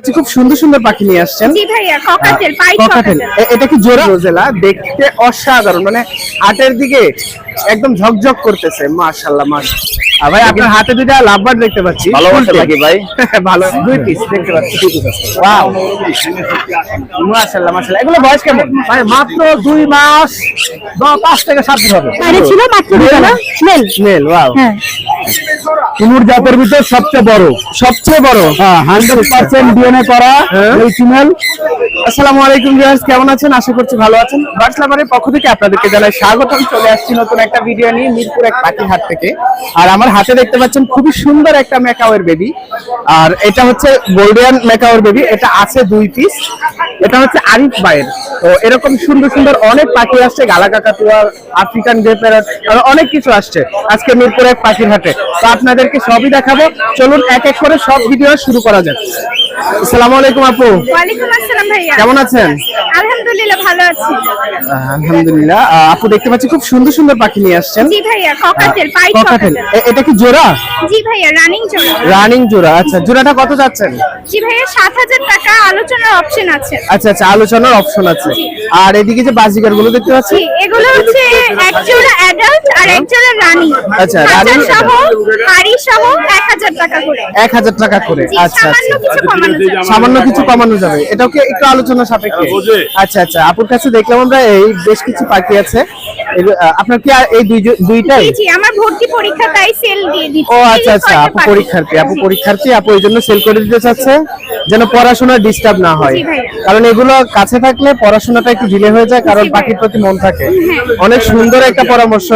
পাচ্ছি খুব সুন্দর সুন্দর পাখি নিয়ে আসছেন। জি ভাইয়া, ককাটেল, পাইট ককাটেল। ককাটেল। এটা কি জোড়া? রোজেলা দেখতে অসাধারণ, মানে হাটের দিকে একদম ঝকঝক করতেছে। মাশাআল্লাহ মাশাআল্লাহ। ভাই আপনার হাতে দুইটা লাভবার্ড দেখতে পাচ্ছি। ভালোবাসা নাকি ভাই? ভালো, দুই পিস দেখতে পাচ্ছি। ওয়াও, মাশাআল্লাহ মাশাআল্লাহ। এগুলো বয়স কেমন? ভাই মাত্র 2 মাস 5 থেকে 7 দিন হবে। আরে ছিল মাত্র না মেল। Mail, wow. হ্যাঁ, কুনুর জাতের ভিতর সবচেয়ে বড়। হ্যাঁ, 100% ডিএনএ করা এই ফিমেল। আসসালামু আলাইকুম ভিউয়ার্স, কেমন আছেন? আশা করছি ভালো আছেন। বার্ডস লাভারের পক্ষ থেকে আপনাদেরকে জানাই স্বাগতম। চলে আসছি নতুন একটা ভিডিও নিয়ে মিরপুর এক পাখির হাট থেকে। আর আমার হাতে দেখতে পাচ্ছেন খুবই সুন্দর একটা ম্যাকাওয়ের বেবি। আর এটা হচ্ছে গোল্ডেন ম্যাকাওয়ের বেবি। এটা আছে 2 পিস। এটা হচ্ছে আরিফ ভাইয়ের। তো এরকম সুন্দর সুন্দর অনেক পাখি আসছে, গালা কাকাতুয়া, আফ্রিকান গ্রে প্যারট, আর অনেক কিছু আসছে আজকে মিরপুর এক পাখির হাটে। তো আপনাদেরকে সবই দেখাবো। চলুন এক এক করে সব ভিডিও শুরু করা যাক। আসসালামু আলাইকুম আপু। ওয়ালাইকুম আসসালাম ভাইয়া। কেমন আছেন? আলহামদুলিল্লাহ ভালো আছি। আলহামদুলিল্লাহ। আপু দেখতে পাচ্ছি খুব সুন্দর সুন্দর পাখি নিয়ে আসছেন। জি ভাইয়া, ককাটেল, পাইট ককাটেল। ককাটেল। এটা কি জোড়া? জি ভাইয়া, রানিং জোড়া। রানিং জোড়া। আচ্ছা, জোড়াটা কত যাচ্ছেন? জি ভাইয়া, 7000 টাকা আলোচনার অপশন আছে। আচ্ছা আচ্ছা, আলোচনার অপশন আছে। আর এদিকে যে বাজিগার গুলো দেখতে পাচ্ছি, জি, এগুলো হচ্ছে এক জোড়া অ্যাডাল্ট আর এক জোড়া রানী। আচ্ছা, রানী রানী সহ হাড়ি সহ 1000 টাকা করে। 1000 টাকা করে। জি, আচ্ছা সামান্য আচ্ছা, কিছু কমানো যাবে। সামান্য কিছু কমানো যাবে। এটাও কি একটু আলোচনা সাপেক্ষে? আচ্ছা আচ্ছা, আপুর কাছে দেখলাম আমরা এই বেশ কিছু পাখি আছে। আপনার কি আর এই দুইটাই? জি জি, আমার ভর্তি পরীক্ষা তাই সেল দিয়ে দিচ্ছি। ও আচ্ছা আচ্ছা, আপু পরীক্ষার্থী। আপু এই জন্য সেল করে দিতে চাচ্ছে যেন পড়াশোনা ডিস্টার্ব না হয়। জি ভাইয়া। কারণ এগুলো কাছে থাকলে পড়াশোনাটা একটু ডিলে হয়ে যায়, কারণ জি ভাইয়া। পাখির প্রতি মন থাকে। অনেক সুন্দর একটা পরামর্শ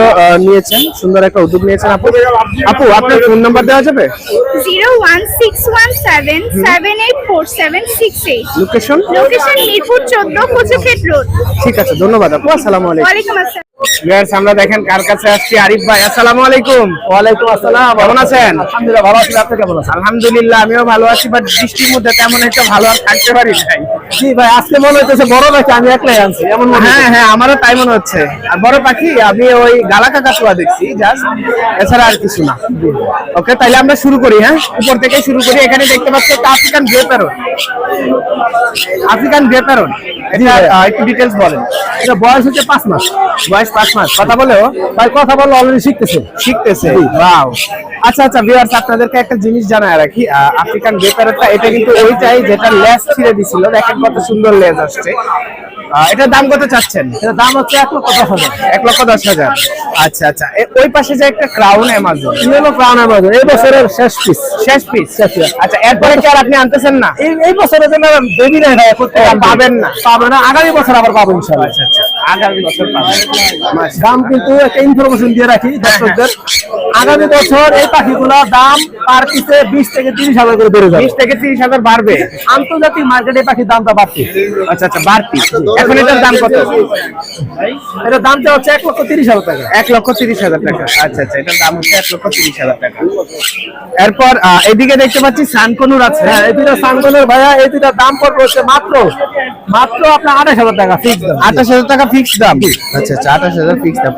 নিয়েছেন, সুন্দর একটা উদ্যোগ নিয়েছেন আপু। আপু আপনার ফোন নাম্বার দেওয়া যাবে? 01617784768। Location? Location Mirpur 14, Kachukhet road. ঠিক আছে, ধন্যবাদ আপু। আসসালামু আলাইকুম। ওয়ালাইকুম আসসালাম। ভিউয়ার্স, আমরা দেখেন কার কাছে আসছি, আরিফ ভাই। আসসালামু আলাইকুম। ওয়ালাইকুম আসসালাম। কেমন আছেন? আলহামদুলিল্লাহ ভালো আছি। আপনি কেমন আছেন? আলহামদুলিল্লাহ, আমিও ভালো আছি। বাট বৃষ্টির মধ্যে তেমন একটা ভালো আর থাকতে পারি নাই। জি ভাই, আজকে মনে হচ্ছে বড় নাকি আমি একলাই আনছি এমন মনে হ্যাঁ হচ্ছে। হ্যাঁ, আমারও তাই মনে হচ্ছে। আর বড় পাখি আমি ওই গালা কাকাতুয়া দেখছি জাস্ট, এছাড়া আর কিছু না। ওকে, তাইলে আমরা শুরু করি। হ্যাঁ, উপর থেকে শুরু করি। এখানে দেখতে পাচ্ছি একটা African grey parrot. African grey parrot, এটা একটু ডিটেইলস বলেন। এটা বয়স হচ্ছে 5 মাস। বয়স 5 মাস। কথা বলেও ভাই কথা বললে অলরেডি শিখতেছে। ওয়াও। আচ্ছা আচ্ছা ভিউয়ার্স, আপনাদেরকে একটা জিনিস জানায় রাখি। আফ্রিকান গ্রে প্যারটটা এটা কিন্তু ওইটাই যেটা লেজ ছিঁড়ে দিছিল। দেখেন কত সুন্দর লেজ আসছে। এটার দাম কত চাচ্ছেন? এটার দাম হচ্ছে 1,10,000। 1,10,000। আচ্ছা আচ্ছা, ওই পাশে যে একটা ক্রাউন অ্যামাজন, ইয়েলো ক্রাউন আমাদের এই বছরের শেষ পিস। আচ্ছা, এরপরে কি আর আপনি আনতেছেন না? এই বছরের জন্য বেবি নাই ভাই, পাবেন না? পাবে না, আগামী বছর আবার পাবো ইনশাআল্লাহ। আচ্ছা আচ্ছা, আগামী বছর পাবেন। দাম কিন্তু একটা ইনফরমেশন দিয়ে রাখি দর্শকদের, আগামী বছর এই পাখিগুলোর দাম পার পিসে 20 থেকে 30,000 করে বেড়ে যাবে। 20 থেকে 30,000 বাড়বে। আন্তর্জাতিক মার্কেটে পাখির দামটা বাড়ছে। আচ্ছা আচ্ছা, বাড়তি। এখন এটার দাম কত? এটার দামটা হচ্ছে 1,30,000 টাকা। 1,30,000 টাকা। আচ্ছা আচ্ছা, এটার দাম হচ্ছে 1,30,000 টাকা। এরপর এদিকে দেখতে পাচ্ছি সানকনুর আছে। হ্যাঁ, এই দুইটা সানগনের ভাইয়া, এই দুইটার দাম পড়বে হচ্ছে মাত্র আপনার 28,000 টাকা ফিক্স দাম। 28,000 টাকা ফিক্স দাম। আচ্ছা আচ্ছা, 28,000 ফিক্স দাম।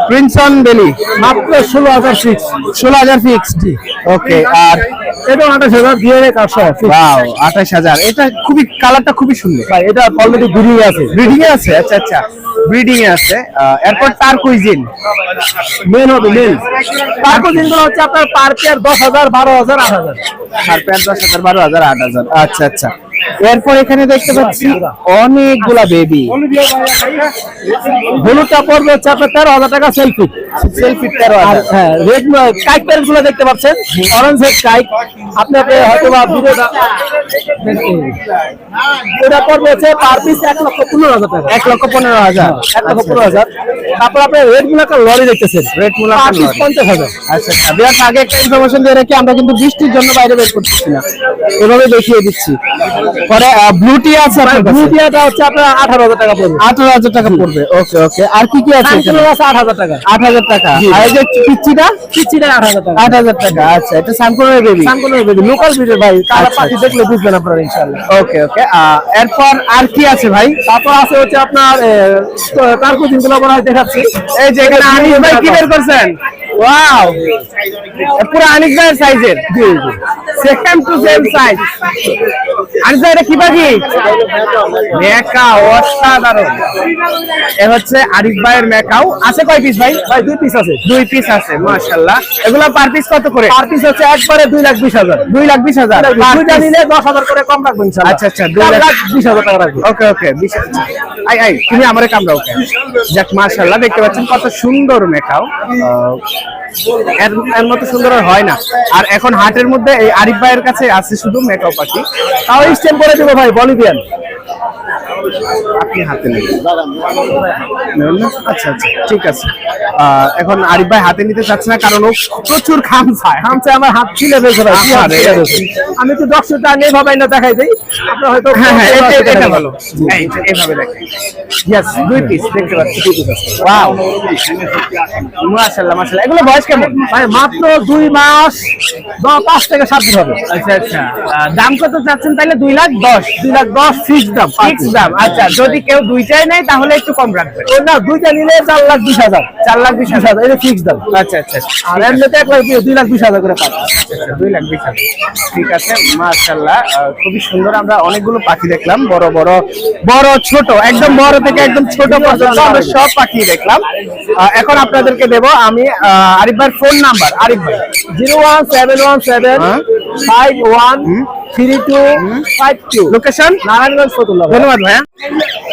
প্রিন্সন বেলি মাত্র 16,000 ফিক্স। 16,000 ফিক্সড। ওকে, আর এটা 28,000 দিয়ে কার সহ। ওয়াও, 28,000। এটা খুবই, কালারটা খুবই সুন্দর। ভাই এটা অলরেডি ব্রিডিং আছে। ব্রিডিং এ আছে? আচ্ছা আচ্ছা, ব্রিডিং এ আছে। এরপর টারকুইজিন মেল হবে মেল। তারপর দিনগুলো হচ্ছে আপনার পার পেয়ার 10,000, 12,000, 8,000। আর প্যার 10,000, 12,000, 8,000। আচ্ছা আচ্ছা, এরপর এখানে দেখতে পাচ্ছি অনেকগুলা বেবি। হলুদটা পড়বে হচ্ছে আপনার 13,000 টাকা সেলফি। 13,000। হ্যাঁ, রেড কাইক প্যারেন্ট গুলো দেখতে পাচ্ছেন, অরেঞ্জ হেড কাইক। আপনাকে হয়তো বা ভিডিওটা এটা পড়বে হচ্ছে পার পিস 1,15,000 টাকা। 1,15,000। 1,15,000। তারপর আপনি রেড মুলাকার লরি দেখতেছেন, রেড মুলাকার পার পিস লরি। 50,000। আচ্ছা আচ্ছা, বিরাট আগে একটা ইনফরমেশন দিয়ে রাখি, আমরা কিন্তু বৃষ্টির জন্য বাইরে বের করতেছি না, এভাবে দেখিয়ে দিচ্ছি। পরে ব্লু টি আছে আপনার কাছে? ব্লু টিয়াটা হচ্ছে আপনার 18,000 টাকা পড়বে। 18,000 টাকা পড়বে। ওকে ওকে, আর কি কি আছে? সানকুনো আছে 8,000 টাকা। 8,000 টাকা। জি। আর এই যে পিচ্চিটা? পিচ্চিটা 8,000 টাকা। 8,000 টাকা। আচ্ছা, এটা সানকুনের বেবি। সানকুনোর বেবি, লোকাল ব্রিডের ভাই। তারা আচ্ছা, পাখি আচ্ছা। দেখলে বুঝবেন আপনারা ইনশাআল্লাহ। ওকে ওকে, এরপর আর কি আছে ভাই? তারপর আছে হচ্ছে আপনার টার্কোজিন গুলো বলা হয় দেখাচ্ছি। এই যে এখানে আনিস ভাই কি বের করছেন? ওয়াও, পুরো আনিস ভাইয়ের সাইজের। জি জি, same to same size. Arif ভাই এটা কি পাখি? ম্যাকাও, অসাধারণ। এ হচ্ছে আরিফ ভাইয়ের ম্যাকাও। আছে কয় পিস ভাই? ভাই 2 পিস আছে। 2 পিস আছে, মাশাআল্লাহ। এগুলো পার পিস কত করে? পার পিস হচ্ছে একবারে 2,20,000। 2,20,000 দুইটা নিলে 10,000 করে কম রাখবেন ইনশাআল্লাহ। আচ্ছা আচ্ছা, 2,20,000 টাকা রাখবেন। ওকে ওকে, 20। আই আই তুমি আমারে কামড়াও কেন? যাক, মাশাআল্লাহ, দেখতে পাচ্ছেন কত সুন্দর ম্যাকাও। এর মতো সুন্দর আর হয় না। আর এখন হাটের মধ্যে এই আরিফ ভাইয়ের কাছে আছে শুধু ম্যাকাও পাখি। তাও স্টেম করে দিব ভাই, বলিভিয়ান। আপনি হাতে নেবেন? নেবেন না? আচ্ছা আচ্ছা, ঠিক আছে। এখন আরিফ ভাই হাতে নিতে চাচ্ছে না, কারণ ও প্রচুর খামছায়। আমার হাত ছিলে বের ভাই। আমি তো দর্শকটা এইভাবে না দেখাই দেই, আপনারা হয়তো হ্যাঁ হ্যাঁ, এটা ভালো। এইভাবে দেখেন। ইয়েস, 2 পিস দেখতে পাচ্ছি। ওয়াও, মাশাআল্লাহ মাশাআল্লাহ। এগুলো বয়স কেমন ভাই? মাত্র 2 মাস, 5 থেকে 7 দিন হবে। আচ্ছা আচ্ছা, দাম কত চাচ্ছেন তাহলে? 2,10,000। 2,10,000 ফিক্স দাম। ফিক্স দাম। আচ্ছা, যদি কেউ দুইটাই নেয় তাহলে একটু কম রাখবেন। ও না, দুইটা নিলে 4,20,000। 4,20,000 এটা ফিক্স দাম। আচ্ছা আচ্ছা, আর এমনিতে 2,20,000 করে পাবেন। 2,20,000। ঠিক আছে, মাশাআল্লাহ। খুবই সুন্দর। আমরা অনেকগুলো পাখি দেখলাম, বড় বড়, বড় ছোট, একদম বড় থেকে একদম ছোট পর্যন্ত আমরা সব পাখি দেখলাম। এখন আপনাদেরকে দেব আমি আরিফ ভাইয়ের ফোন নাম্বার। আরিফ ভাই 01717 513252। লোকেশন নারায়ণগঞ্জ ফতুল্লা। ধন্যবাদ ভাইয়া।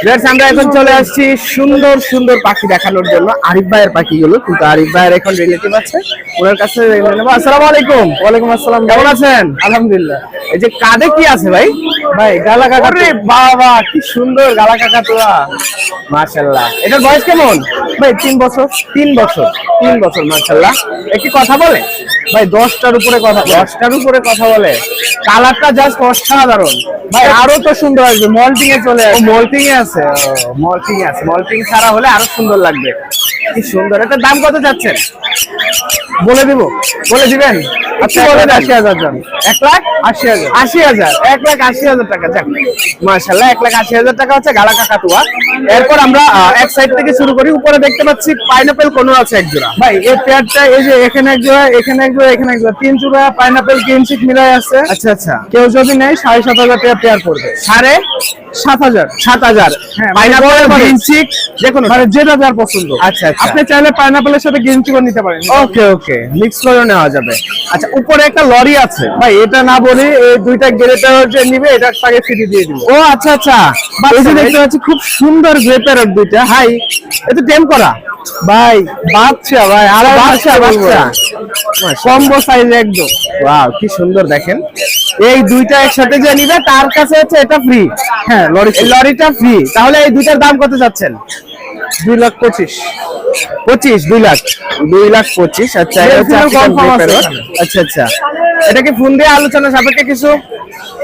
Guys, আমরা এখন চলে আসছি সুন্দর সুন্দর পাখি দেখানোর জন্য। আরিফ ভাইয়ের পাখিগুলো, কিন্তু আরিফ ভাইয়ের এখন রিলেটিভ আছে, ওনার কাছে নেব। আসসালামু আলাইকুম। ওয়ালাইকুম আসসালাম। কেমন আছেন? আলহামদুলিল্লাহ। এই যে কাঁধে কি আছে ভাই? ভাই গালা কাকা। আরে বাবা, কি সুন্দর গালা কাকাতুয়া, মাশাআল্লাহ। এটার বয়স কেমন ভাই? 3 বছর। 3 বছর। 3 বছর, মাশাআল্লাহ। একটি কথা বলে ভাই 10টার উপরে কথা। 10টার উপরে কথা বলে। কালারটা জাস্ট অসাধারণ ভাই আরো তো সুন্দর আসবে, মল্টিং এ চলে আসবে। মল্টিং এ আছে, মল্টিং এ আছে। মল্টিং ছাড়া হলে আরো সুন্দর লাগবে। কি সুন্দর। এটার দাম কত যাচ্ছেন? বলে দিব। বলে দিবেন? আচ্ছা, বলে 80,000 দাম। 1,80,000। 80,000, 1,80,000 টাকা। যাক, মাশাআল্লাহ, 1,80,000 টাকা হচ্ছে গালা কাকাতুয়া। এরপর আমরা এক সাইড থেকে শুরু করি। উপরে দেখতে পাচ্ছি পাইনাপেল কোনো আছে এক জোড়া। ভাই এই পেয়ারটা, এই যে এখানে এক জোড়া, এখানে এক জোড়া, এখানে এক জোড়া, 3 জোড়া পাইনাপেল গ্রিন চিক মিলাই আছে। আচ্ছা আচ্ছা, কেউ যদি নেয় 7,500 টাকা পেয়ার পড়বে। 7,500। হ্যাঁ, পাইনাপেল গ্রিন চিক যেকোনো, মানে যেটা যার পছন্দ। আচ্ছা আচ্ছা, আপনি চাইলে পাইনাপেলের সাথে গ্রিন চিকও নিতে পারেন। ওকে ওকে, মিক্স করে নেওয়া যাবে। আচ্ছা, উপরে একটা লরি আছে। ভাই এটা না বলি, এই দুইটা গ্রেটার যে নিবে এটা তাকে ফ্রি দিয়ে দিব। ও আচ্ছা আচ্ছা, এই যে দেখতে পাচ্ছি খুব সুন্দর গ্রেপের দুইটা। হাই, এটা টেম করা ভাই বাচ্চা, ভাই আর বাচ্চা বাচ্চা, কম্বো সাইজ একদম। ওয়াও, কি সুন্দর। দেখেন, এই দুইটা একসাথে যে নিবে তার কাছে হচ্ছে এটা ফ্রি। হ্যাঁ, লরিটা ফ্রি। তাহলে এই দুইটার দাম কত যাচ্ছেন? 2,25,000। 2,25,000। আচ্ছা, এটা হচ্ছে African Grey Parrot। আচ্ছা আচ্ছা, এটা কি ফোন দিয়ে আলোচনা সাপেক্ষে কিছু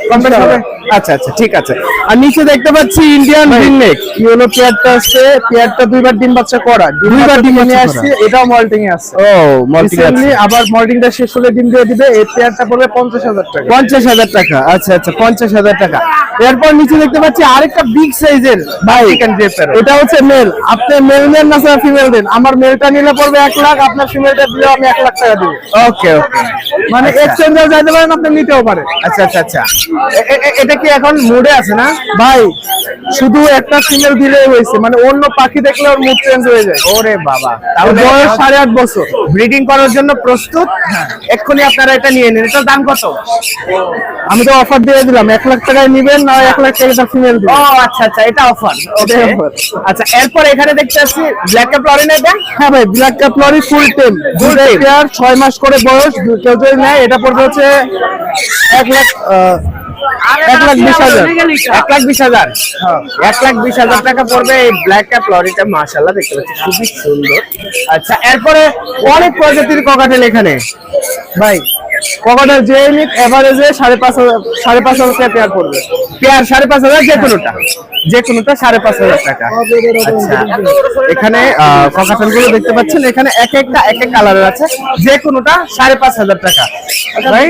কম বেশি হবে? আচ্ছা আচ্ছা, ঠিক আছে। আর নিচে দেখতে পাচ্ছি ইন্ডিয়ান রিংনেক। কি হলো, পেয়ারটা আছে, পেয়ারটা 2বার ডিম বাচ্চা করা, 2বার ডিম নিয়ে বাচ্চা আসছে। করা। এটাও মল্টিং এ আছে। ও, মল্টিং আছে। Recently আবার মল্টিংটা শেষ হলে ডিম দিয়ে দিবে। এই পেয়ারটা পড়বে 50,000 টাকা। 50,000 টাকা। আচ্ছা আচ্ছা, 50,000 টাকা। এরপর নিচে দেখতে পাচ্ছি আরেকটা বিগ সাইজের ভাই African Grey Parrot। এটা হচ্ছে মেল। আপনি মেল নেন না স্যার ফিমেল দেন। আমার মেলটা নিলে পড়বে 1 লাখ, আপনার ফিমেলটা দিলে আমি 1 লাখ টাকা দিব। ওকে ওকে, মানে এক্সচেঞ্জেও যাইতে পারেন, আপনি নিতেও পারেন। আচ্ছা আচ্ছা আচ্ছা, এটা কি এখন মুডে আছে না ভাই শুধু একটা ফিমেল দিলেই হয়েছে, মানে অন্য পাখি দেখলে ওর মুড চেঞ্জ হয়ে যায়। ওরে বাবা, তাহলে তাহলে বয়স 8.5 বছর। ব্রিডিং করার জন্য প্রস্তুত। এক্ষুনি আপনারা এটা নিয়ে নিন। এটার দাম কত? আমি তো অফার দিয়ে দিলাম, 1 লাখ টাকায় নিবেন না 1 লাখ টাকা ফিমেল ও দিবেন। আচ্ছা আচ্ছা, এটা অফার। এটাই offer। আচ্ছা, এরপর এখানে দেখতে পাচ্ছি ব্ল্যাক ক্যাপ লরিন। এটা হ্যাঁ ভাই, ব্ল্যাক ক্যাপ লরি ফুল টেম, Full tame। পেয়ার 6 মাস করে বয়স। কেউ যদি নেয় এটা পড়বে হচ্ছে 1,20,000। 1,20,000। 1,20,000 টাকা পড়বে এই ব্ল্যাক ক্যাপ লরিটা। মাশাআল্লাহ, দেখতে পাচ্ছি খুবই সুন্দর। আচ্ছা, এরপরে অনেক প্রজাতির ককাটেল এখানে। ভাই ককাটেল যে নিক এভারেজে 5,500 টাকা পেয়ার পড়বে। পেয়ার 5,500, যে কোনোটা 5,500 টাকা। আচ্ছা, এখানে ককাটেল গুলো দেখতে পাচ্ছেন, এখানে এক এক কালারের আছে, যে কোনোটা 5,500 টাকা। ভাই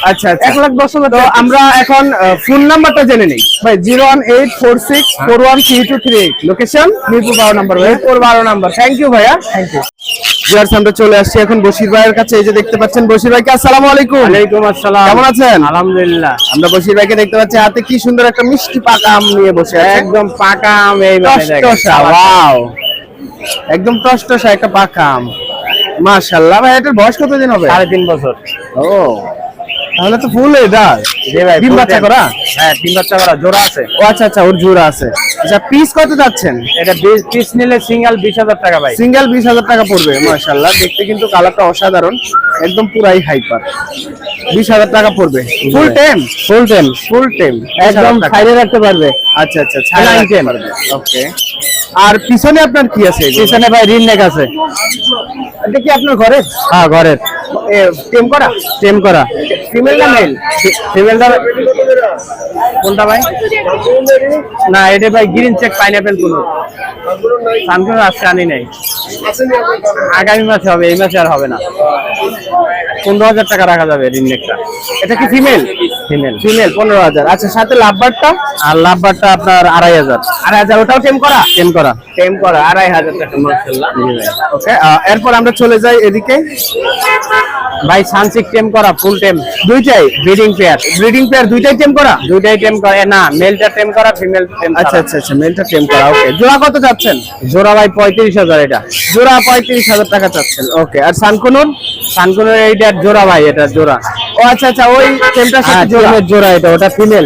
আচ্ছা আচ্ছা, 1,10,000 তো আমরা এখন ফোন নাম্বারটা জেনে নিই। ভাই 01846413238। লোকেশন মিরপুর 12 নম্বর। ভাই 12 নাম্বার। থ্যাংক ইউ ভাইয়া। Thank you. ভিউয়ার্স আমরা চলে আসছি এখন বশির ভাইয়ের কাছে। এই যে দেখতে পাচ্ছেন বশির ভাইকে, আসসালামু আলাইকুম। ওয়ালাইকুম আসসালাম। কেমন আছেন? আলহামদুলিল্লাহ। আমরা বশির ভাইকে দেখতে পাচ্ছি হাতে কি সুন্দর একটা মিষ্টি পাকা আম নিয়ে বসে আছে। একদম পাকা আম, এই টসটসা, ওয়াও, একদম টসটসা একটা পাকা আম। মাশাআল্লাহ। ভাই এটার বয়স কতদিন হবে? 3.5 বছর। ও, তাহলে তো ফুল এটা। জি ভাই, ডিম বাচ্চা করা? হ্যাঁ, ডিম বাচ্চা করা, জোড়া আছে। ও আচ্ছা আচ্ছা, ওর জোড়া আছে। আচ্ছা, পিস কত যাচ্ছেন? এটা পিস নিলে সিঙ্গেল 20,000 টাকা ভাই। সিঙ্গেল 20,000 টাকা পড়বে। মাশাআল্লাহ, দেখতে কিন্তু কালারটা অসাধারণ, একদম পুরাই হাইপার। 20,000 টাকা পড়বে। ফুল টেম? ফুল টেম, ফুল টেম একদম ছাইরে রাখতে পারবে। আচ্ছা আচ্ছা, ছাড়া Line পারবে। ওকে। আর পিছনে আপনার কি আছে? পিছনে ভাই রিন নেক আছে। এটা কি আপনার ঘরে? হ্যাঁ, ঘরের। টেম করা? টেম করা। ফিমেল না মেল? ফিমেলটা কোনটা ভাই? না, এটা ভাই গ্রিন চেক পাইনাপেল কোন সানকুন আজকে আনি নাই, আগামী মাসে হবে, এই মাসে আর হবে না। 15,000 টাকা রাখা যাবে রিন নেকটা। এটা কি ফিমেল? ফিমেল। ফিমেল 15,000। আচ্ছা, সাথে লাভবারটা? আর লাভবারটা আপনার 2,500। 2,500, ওটাও টেম করা? টেম করা। টেম করা 2,500 টাকা। মাশাআল্লাহ। ওকে, এরপর আমরা চলে যাই এদিকে। ভাই সানসিক টেম করা, ফুল টেম, দুইটাই ব্রিডিং পেয়ার। ব্রিডিং পেয়ার, দুইটাই টেম করা? দুইটাই টেম করা। না, মেলটা টেম করা, ফিমেল টেম। আচ্ছা আচ্ছা আচ্ছা, মেলটা টেম করা। ওকে, জোড়া কত চাচ্ছেন? জোড়া ভাই 35,000। এটা জোড়া 35,000 টাকা চাচ্ছেন। ওকে, আর সানকুনুর? সানকুনের এইটা জোড়া ভাই, এটা জোড়া। ও আচ্ছা আচ্ছা, ওই টেমটার সাথে জোড়া? জোড়া জোড়া, এটা ওটা ফিমেল।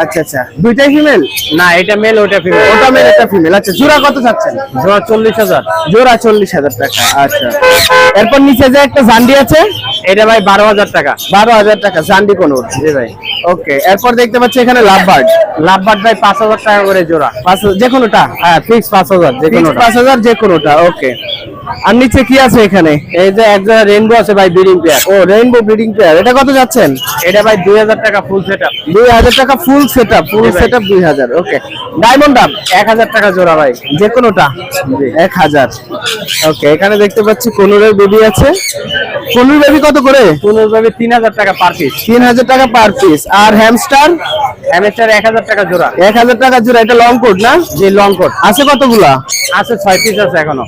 আচ্ছা আচ্ছা, দুইটাই ফিমেল? না, এটা মেল, ওটা ফিমেল। ওটা মেল, এটা ফিমেল। আচ্ছা, জোড়া কত চাচ্ছেন? জোড়া 40,000। জোড়া 40,000 টাকা। আচ্ছা, এরপর নিচে যে একটা জান্ডি আছে, এটা ভাই 12,000 টাকা। 12,000 টাকা জান্ডি কোনুর। জি ভাই। ওকে, এরপর দেখতে পাচ্ছি এখানে লাভবার্ড। লাভবার্ড ভাই 5,000 টাকা করে জোড়া। 5,000 যে কোনোটা? হ্যাঁ, ফিক্স 5,000 যে কোনোটা। 5,000 যে কোনোটা। ওকে, আর নিচে কি আছে এখানে? এই যে এক জোড়া রেইনবো আছে ভাই, ব্রিডিং পেয়ার। ও, রেইনবো ব্রিডিং পেয়ার। এটা কত যাচ্ছেন? এটা ভাই 2,000 টাকা ফুল সেটআপ। 2,000 টাকা ফুল সেটআপ। ফুল জি ভাই। সেটআপ 2,000। ওকে, ডায়মন্ড আপ 1,000 টাকা জোড়া ভাই। যে কোনোটা? 1,000। ওকে, এখানে দেখতে পাচ্ছি কোনুরের বেবি আছে। কোনুর বেবি কত করে? কোনুর ভাবে 3,000 টাকা পার পিস। 3,000 টাকা পার পিস। আর হ্যামস্টার? হ্যামস্টার 1,000 টাকা জোড়া। 1,000 টাকা জোড়া। এটা লং কোট না? যে লং কোট আছে কতগুলা? আছে 6 পিস আছে এখনো।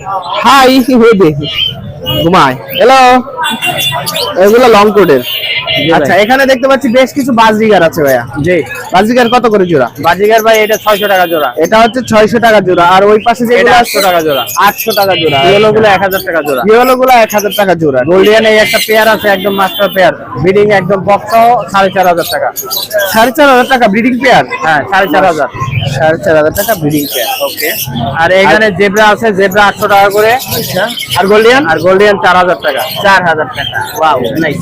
হাই হয়ে দে ঘুমায়। হ্যালো, এগুলো লং কোটের। ভাই। আচ্ছা, এখানে দেখতে পাচ্ছি বেশ কিছু বাজরিগার আছে ভাইয়া। জি, বাজরিগার কত করে জোড়া? বাজিগার ভাই এটা 600 টাকা জোড়া। এটা হচ্ছে 600 টাকা জোড়া। আর ওই পাশে যেগুলো এটা আছে 800 টাকা জোড়া। 800 টাকা জোড়া। ইয়েলো গুলো 1,000 টাকা জোড়া। ইয়েলো গুলো 1,000 টাকা জোড়া। গোল্ডিয়ান এই একটা পেয়ার আছে, একদম মাস্টার পেয়ার, ব্রিডিং একদম বক্স 4,500 টাকা। 4,500 টাকা ব্রিডিং পেয়ার? হ্যাঁ, 4,500। 4,500 টাকা ব্রিডিং পেয়ার। ওকে, আর এখানে জেব্রা আছে, জেব্রা 800 টাকা করে। আচ্ছা, আর গোল্ডিয়ান? আর গোল্ডিয়ান 4,000 টাকা। 4,000 টাকা। Wow, nice.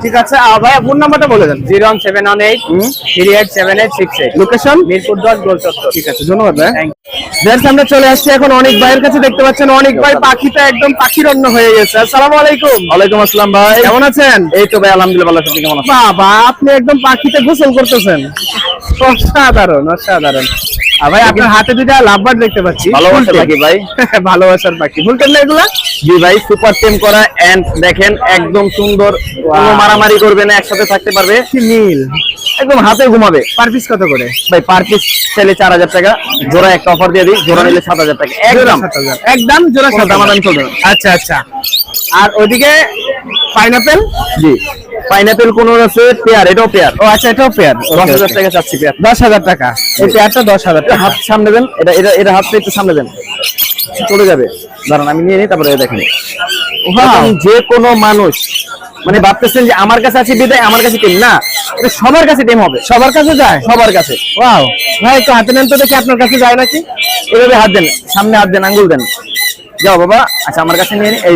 ঠিক আছে, ভাইয়া ফোন নাম্বারটা বলে দেন। 01718 387868। লোকেশন? মিরপুর 10 গোল চত্বর। ঠিক আছে, ধন্যবাদ ভাই। Thank দেড় আমরা চলে আসছি এখন অনেক ভাইয়ের কাছে। দেখতে পাচ্ছেন অনেক ভাই পাখিটা একদম পাখির অন্য হয়ে গেছে। আসসালামু আলাইকুম। ওয়ালাইকুম আসসালাম ভাই। কেমন আছেন? এই তো ভাই আলহামদুলিল্লাহ ভালো আছি, আপনি কেমন আছেন? বাবা, আপনি একদম পাখিতে গোসল করতেছেন, অসাধারণ অসাধারণ। আর ভাই আপনার হাতে দুইটা লাভবার্ড দেখতে পাচ্ছি। ভালোবাসার পাখি ভাই। ভালোবাসার পাখি। ভুলতেন না এগুলা? জি ভাই, সুপার টেম করা এন্ড দেখেন একদম সুন্দর, কোনো মারামারি করবে না, একসাথে থাকতে পারবে, কি নীল, একদম হাতে ঘুমাবে। পার পিস কত করে? ভাই পার পিস চাইলে 4,000 টাকা, জোড়া একটা অফার দিয়ে দিই, জোড়া নিলে 7,000 টাকা একদম। 7,000 একদম জোড়া। কোনো 7,000 দামাদামি চলবে না। আচ্ছা আচ্ছা। আর ওইদিকে পাইনাপেল? জি, পাইনাপেল কোন আছে পেয়ার, এটাও পেয়ার। ও আচ্ছা, এটাও পেয়ার। 10,000 টাকা চাচ্ছি পেয়ার। 10,000 টাকা। এই পেয়ারটা 10,000 টাকা। হাত সামনে দেন, এটা এটা এটা হাতটা একটু সামনে দেন, চলে যাবে। দাঁড়ান আমি নিয়ে নিই, তারপরে দেখেন। Wow. যে কোনো মানুষ মানে ভাবতেছেন যে আমার কাছে আছে বিদায় আমার কাছে টিম না, এটা সবার কাছে টিম হবে, সবার কাছে যায়? সবার কাছে। ওয়াও, ভাই একটু হাতে নেন তো দেখি, আপনার কাছে যায় নাকি? এভাবে হাত দেন, সামনে হাত দেন, আঙ্গুল দেন, যাও বাবা। আচ্ছা, আমার কাছে নিয়ে নিন, এই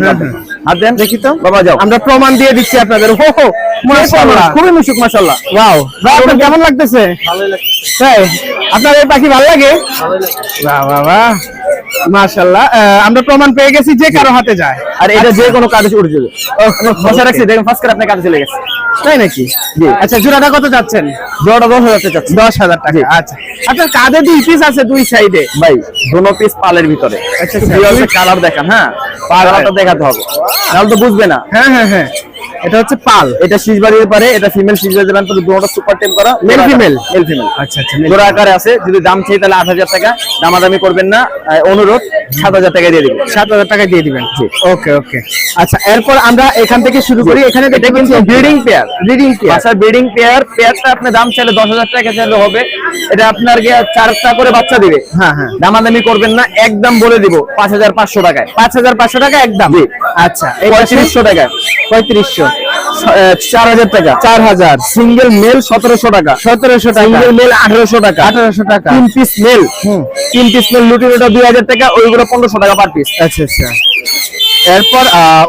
হাত দেন, দেখি তো বাবা যাও। আমরা প্রমাণ দিয়ে দিচ্ছি আপনাদের। হো হো, মাশাআল্লাহ, খুবই মিশুক, মাশাআল্লাহ। ওয়াও। ভাই আপনার কেমন লাগতেছে? ভালোই লাগছে। তাই আপনার এই পাখি ভালো লাগে? বাহ বাহ বাহ, মাশাআল্লাহ। আমরা প্রমাণ পেয়ে গেছি যে কারো হাতে যায়। আর এটা যে কোনো কাজে উঠে যাবে। বসে রাখছি, দেখেন ফার্স্ট করে আপনার কাজে চলে গেছে। তাই নাকি? জি। আচ্ছা, জোড়াটা কত যাচ্ছেন? জোড়াটা 10,000 চাচ্ছি। 10,000 টাকা। আচ্ছা, আপনার কাঁধে 2 পিস আছে দুই সাইডে। ভাই দোনো পিস পালের ভিতরে। আচ্ছা, কালার দেখান, হ্যাঁ কালারটা দেখাতে হবে, নাহলে তো বুঝবে না। হ্যাঁ হ্যাঁ হ্যাঁ, এটা হচ্ছে পাল। এটা শীষ বাড়িতে পারে, এটা ফিমেল শীষ বাড়িতে পারে, দুটোটা সুপার টেম করা, মেল ফিমেল? Male female. আচ্ছা আচ্ছা, জোড়া আকারে আছে, যদি দাম চাই তাহলে 8,000 টাকা, দামাদামি করবেন না, অনুরোধ। 7,000 টাকা দিয়ে দিব। 7,000 টাকা দিয়ে দিবেন। ওকে ওকে। আচ্ছা, এরপর আমরা এখান থেকে শুরু করি। এখানে এটা কিন্তু ব্রিডিং পেয়ার। Breeding pair. বাসার ব্রিডিং পেয়ার। পেয়ারটা আপনি দাম চাইলে 10,000 টাকা চাইলে হবে। এটা আপনার গিয়ে 4টা করে বাচ্চা দিবে। হ্যাঁ হ্যাঁ। দামাদামি করবেন না, একদম বলে দিব 5,500 টাকায়। 5,500 টাকা একদম। জি। আচ্ছা, 3500 টাকা। 3500। 4,000 টাকা। 4,000। সিঙ্গেল মেল 1700 টাকা। 1700 টাকা। সিঙ্গেল মেল 1800 টাকা। 1800 টাকা। 3 পিস মেল। 3 পিস মেল লুটিনোটা 2000 টাকা, ওইগুলো 1500 টাকা পার পিস। আচ্ছা আচ্ছা। এরপর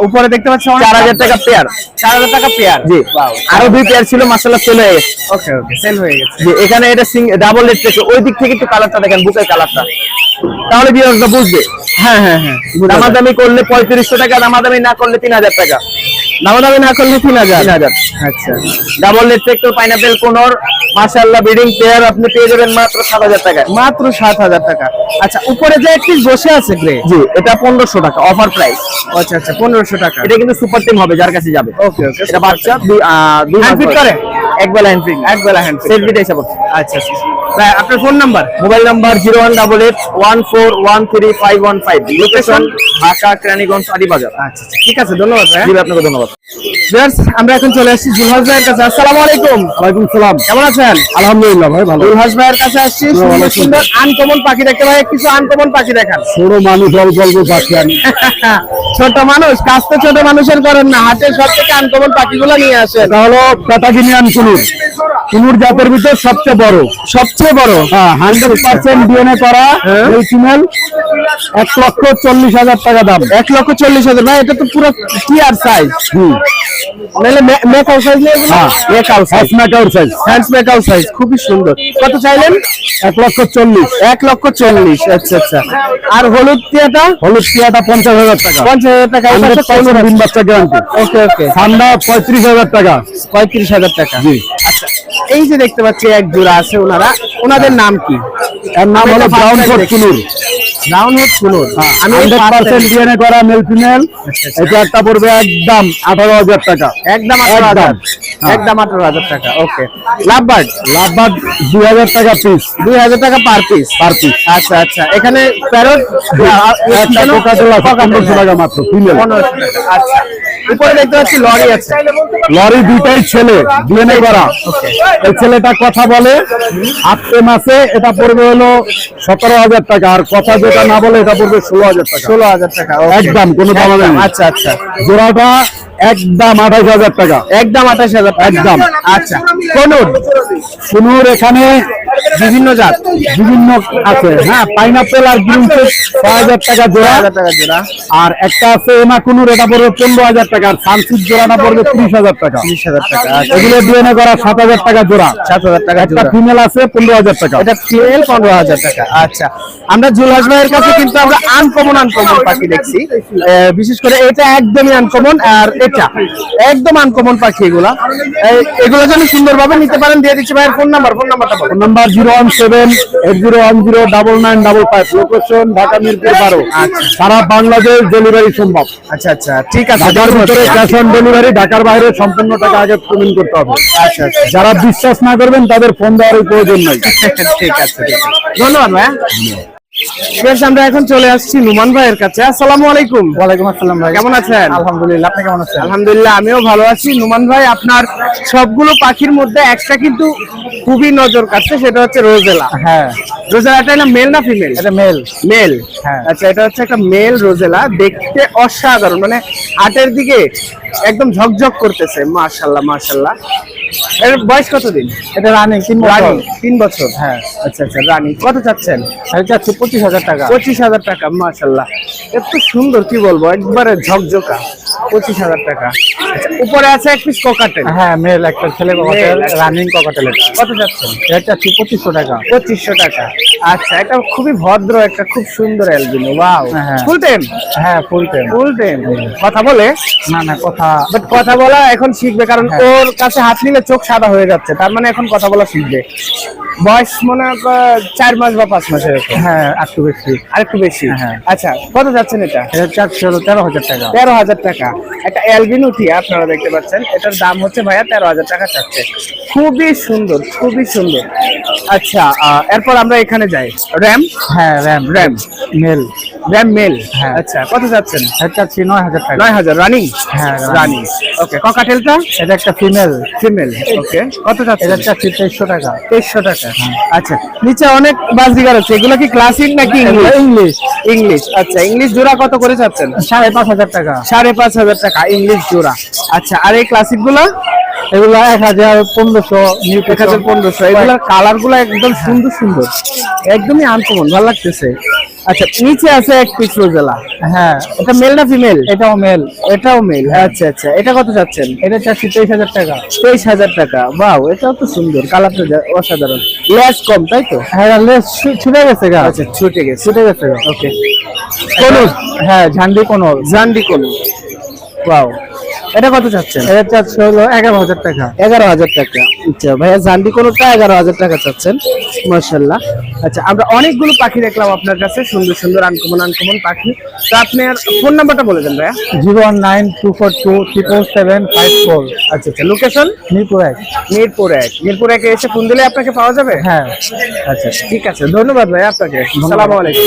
উপরে দেখতে পাচ্ছি 4,000 টাকা পেয়ার। 4,000 টাকা পেয়ার। জি। আরো 2 পেয়ার ছিল, মাশাআল্লাহ সেল হয়ে গেছে। ওকে ওকে, সেল হয়ে গেছে। জি, এখানে এটা ডাবল রেড থেকে ওই দিক থেকে একটু কালারটা দেখেন, বুকের কালারটা, তাহলে ভিউয়ার্সরা বুঝবে। হ্যাঁ হ্যাঁ হ্যাঁ। দামাদামি করলে 3500 টাকা, দামাদামি না করলে 3,000 টাকা। দামাদামি না করলে 3,000। 3,000। আচ্ছা। ডাবল রেড থেকে পাইনাপেল কোনর মাশাআল্লাহ ব্রিডিং পেয়ার আপনি পেয়ে যাবেন মাত্র 7,000 টাকায়। মাত্র 7,000 টাকা। আচ্ছা, উপরে যে একটি বসে আছে গ্রে। জি, এটা 1500 টাকা অফার প্রাইস। আচ্ছা আচ্ছা, 1500 টাকা। এটা কিন্তু সুপার টিম হবে যার কাছে যাবে। ওকে ওকে। এটা বাচ্চা দুই হ্যান্ড ফিট করে? একবেলা হ্যান্ড ফিট। একবেলা হ্যান্ড ফিট। সেলফিটা হিসাব করছে। আচ্ছা আচ্ছা। ভাই, আপনার phone number? Mobile number 018814135115। Location Dhaka Keraniganj Adibazar. আচ্ছা আচ্ছা, ঠিক আছে, ধন্যবাদ ভাই। জি, আপনাকে ধন্যবাদ। ভিউয়ার্স, আমরা এখন চলে আসছি জুলহাস ভাইয়ের কাছে। আসসালামু আলাইকুম। ওয়ালাইকুম সালাম। কেমন আছেন? আলহামদুলিল্লাহ ভাই, ভালো। জুলহাস ভাইয়ের কাছে আসছি। সুন্দর সুন্দর আনকমন পাখি দেখতে ভাই, কিছু আনকমন পাখি দেখান। ছোট মানুষ অল্প অল্প পাখি আনি। ছোট মানুষ কাজ তো ছোট মানুষের করেন না, হাটের সব থেকে আনকমন পাখিগুলো নিয়ে আসেন। এটা হলো প্যাটাগিনিয়ান কুনুর। কুনুর জাতের ভিতর সবচেয়ে বড়। সবচেয়ে বড়? হ্যাঁ, 100% ডিএনএ করা এই ফিমেল। 1,40,000 টাকা দাম। 1,40,000। ভাই, এটা তো পুরো টিয়ার সাইজ। নাহলে মেকাও সাইজ নেই এগুলো? হ্যাঁ, মেকাও সাইজ। মেকাউর সাইজ। হ্যান্ডস মেকাও সাইজ, খুবই সুন্দর। কত চাইলেন? 1,40,000। 1,40,000। আচ্ছা আচ্ছা। আর হলুদ টিয়াটা? হলুদ টিয়াটা 50,000 টাকা। 50,000 টাকা। 100% ডিম বাচ্চা গ্যারান্টি। ওকে ওকে। ঠান্ডা 35,000 টাকা। 35,000 টাকা। জি। আচ্ছা, এই যে দেখতে পাচ্ছি এক জোড়া আছে, ওনাদের নাম কি? এর নাম হলো brown coat conure. Brown head conure. আমি 100% ডিএনএ করা মেল ফিমেল। এটা একটা পড়বে একদম 18,000 টাকা। একদম 18,000। একদম 18,000 টাকা। ওকে। লাভবার্ড? লাভবার্ড 2,000 টাকা পিস। 2,000 টাকা পার পিস। Per piece. আচ্ছা আচ্ছা। এখানে প্যারট? একটা কোকাটেল আছে 1500 টাকা মাত্র ফিমেল। 1500 টাকা। আচ্ছা, উপরে দেখতে পাচ্ছি লরি আছে। লরি দুইটাই ছেলে, ডিএনএ করা। এই ছেলেটা কথা বলে 8 মাসে। এটা পড়বে হলো 17,000 টাকা। আর কথা যেটা না বলে এটা পড়বে 16,000 টাকা। 16,000 টাকা। একদম কোনো দাম নেই। আচ্ছা আচ্ছা। জোড়াটা একদম 28,000 টাকা। একদম 28,000 টাকা। একদম। আচ্ছা, কোনুর? কুনুর এখানে বিভিন্ন জাত, বিভিন্ন আছে। হ্যাঁ, পাইনাপেল আর গ্রিন চিক 6,000 টাকা জোড়া। 6,000 টাকা জোড়া। আর একটা আছে এমা কুনুর, এটা পড়বে 15,000 টাকা। আর সানসিড জোড়াটা পড়বে 30,000 টাকা। 30,000 টাকা। এগুলো ডিএনএ করা 7,000 টাকা জোড়া। 7,000 টাকা একটা জোড়া। ফিমেল আছে 15,000 টাকা। এটা ফিমেল 15,000 টাকা। আচ্ছা, আমরা জুলহাস ভাইয়ের কাছে কিন্তু আমরা আনকমন পাখি দেখছি। বিশেষ করে এটা একদমই আনকমন, আর এটা একদম আনকমন পাখি। এগুলো যেন সুন্দরভাবে নিতে পারেন। দিয়ে দিচ্ছি ভাইয়ের ফোন নাম্বারটা বলুন। Phone number 01780109955। Location Dhaka Mirpur 12। আচ্ছা। সারা বাংলাদেশ ডেলিভারি সম্ভব। আচ্ছা আচ্ছা, ঠিক আছে। ঢাকার ভিতরে ক্যাশ অন ডেলিভারি, ঢাকার বাইরে সম্পূর্ণ টাকা আগে পেমেন্ট করতে হবে। আচ্ছা আচ্ছা, যারা বিশ্বাস না করবেন তাদের ফোন দেওয়ার প্রয়োজন নাই। ঠিক আছে। ধন্যবাদ ভাই। বেশ, আমরা এখন চলে আসছি নুমান ভাইয়ের কাছে। আসসালামু আলাইকুম। ওয়ালাইকুম আসসালাম ভাই, কেমন আছেন? আলহামদুলিল্লাহ, আপনি কেমন আছেন? আলহামদুলিল্লাহ, আমিও ভালো আছি। নুমান ভাই, আপনার সবগুলো পাখির মধ্যে একটা কিন্তু খুবই নজর কাটছে, সেটা হচ্ছে রোজেলা। হ্যাঁ, রোজেলাটা না মেল না ফিমেল? এটা মেল। মেল। হ্যাঁ। আচ্ছা, এটা হচ্ছে একটা মেল রোজেলা। দেখতে অসাধারণ, মানে হাটের দিকে একদম ঝকঝক করতেছে। মাশাআল্লাহ মাশাআল্লাহ। এর বয়স কতদিন? এটা রানিং 3 বছর। রানিং 3 বছর। হ্যাঁ। আচ্ছা আচ্ছা, রানিং। কত চাচ্ছেন? এটা 25,000 টাকা। 25,000 টাকা। মাশাআল্লাহ, এত সুন্দর, কি বলবো, একবারে ঝকঝকা। 25,000 টাকা। আচ্ছা, উপরে আছে এক পিস কোকাটেল। হ্যাঁ, মেল একটা ছেলে কোকাটেল, Male, রানিং কোকাটেল। এটা কত যাচ্ছেন? এটা 2500 টাকা। 2500 টাকা। আচ্ছা, এটা খুবই ভদ্র, একটা খুব সুন্দর অ্যালবিনো। ওয়াও। হ্যাঁ। ফুল টেম? হ্যাঁ, ফুল টেম। ফুল টেম। কথা বলে? না কথা। বাট কথা বলা এখন শিখবে, কারণ ওর কাছে হাত নিলে চোখ সাদা হয়ে যাচ্ছে, তার মানে এখন কথা বলা শিখবে। বয়স মনে হয় 4 মাস বা 5 মাস এরকম। হ্যাঁ, একটু বেশি। আরেকটু বেশি। হ্যাঁ। আচ্ছা, কত যাচ্ছেন এটা? এটা 13,000 টাকা। 13,000 টাকা। একটা অ্যালবিনো টিয়া আপনারা দেখতে পাচ্ছেন, এটার দাম হচ্ছে ভাইয়া 13,000 টাকা চাচ্ছে। খুবই সুন্দর, খুবই সুন্দর। আচ্ছা, এরপর আমরা এখানে যাই। র্যাম? হ্যাঁ, র্যাম র্যাম মেল। ব্যাম মেল। হ্যাঁ। আচ্ছা, কত যাচ্ছেন? এটা 9,000 টাকা। 9,000 রানিং। হ্যাঁ, রানিং। ওকে, ককাটেলটা? এটা একটা ফিমেল। ফিমেল। ওকে, কত যাচ্ছে? এটা 2300 টাকা। 2300 টাকা। আচ্ছা, নিচে অনেক বাজিগার আছে, এগুলো কি ক্লাসিক নাকি ইংলিশ? ইংলিশ। ইংলিশ। আচ্ছা, ইংলিশ জোড়া কত করে যাচ্ছেন? 5,500 টাকা। 5,500 টাকা ইংলিশ জোড়া। আচ্ছা, আর এই ক্লাসিক গুলো? এগুলো 1,000, 1500, 1,500। এগুলোর কালার গুলো একদম সুন্দর সুন্দর, একদমই আনকমন, ভালো লাগতেছে। আচ্ছা, নিচে আছে এক পিস রোজেলা। হ্যাঁ, এটা মেল না ফিমেল? এটাও মেল। এটাও মেল। আচ্ছা আচ্ছা, এটা কত যাচ্ছেন? এটা 23,000 টাকা। 23,000 টাকা। বাহ, এটাও তো সুন্দর, কালারটা অসাধারণ। লেস কম, তাই তো? হ্যাঁ, লেস ছুটে গেছে গা। আচ্ছা, ছুটে গেছে। ছুটে গেছে গা। ওকে, কোনর। হ্যাঁ, ঝান্ডি কোনর। জান্ডি কোনু। ওয়াও, এটা কত চাচ্ছেন? এটা চাচ্ছে হলো 11,000 টাকা। 11,000 টাকা। আচ্ছা ভাইয়া, জান্ডি কোনোটা 11,000 টাকা চাচ্ছেন, মাশাআল্লাহ। আচ্ছা, আমরা অনেকগুলো পাখি দেখলাম আপনার কাছে, সুন্দর সুন্দর আনকমন আনকমন পাখি। তো আপনার ফোন নাম্বারটা বলে দেন ভাইয়া। 01924277554। আচ্ছা আচ্ছা, লোকেশন? মিরপুর 1। মিরপুর 1। মিরপুর 1 এসে ফোন দিলে আপনাকে পাওয়া যাবে? হ্যাঁ। আচ্ছা, ঠিক আছে, ধন্যবাদ ভাইয়া আপনাকে। আসসালামু আলাইকুম।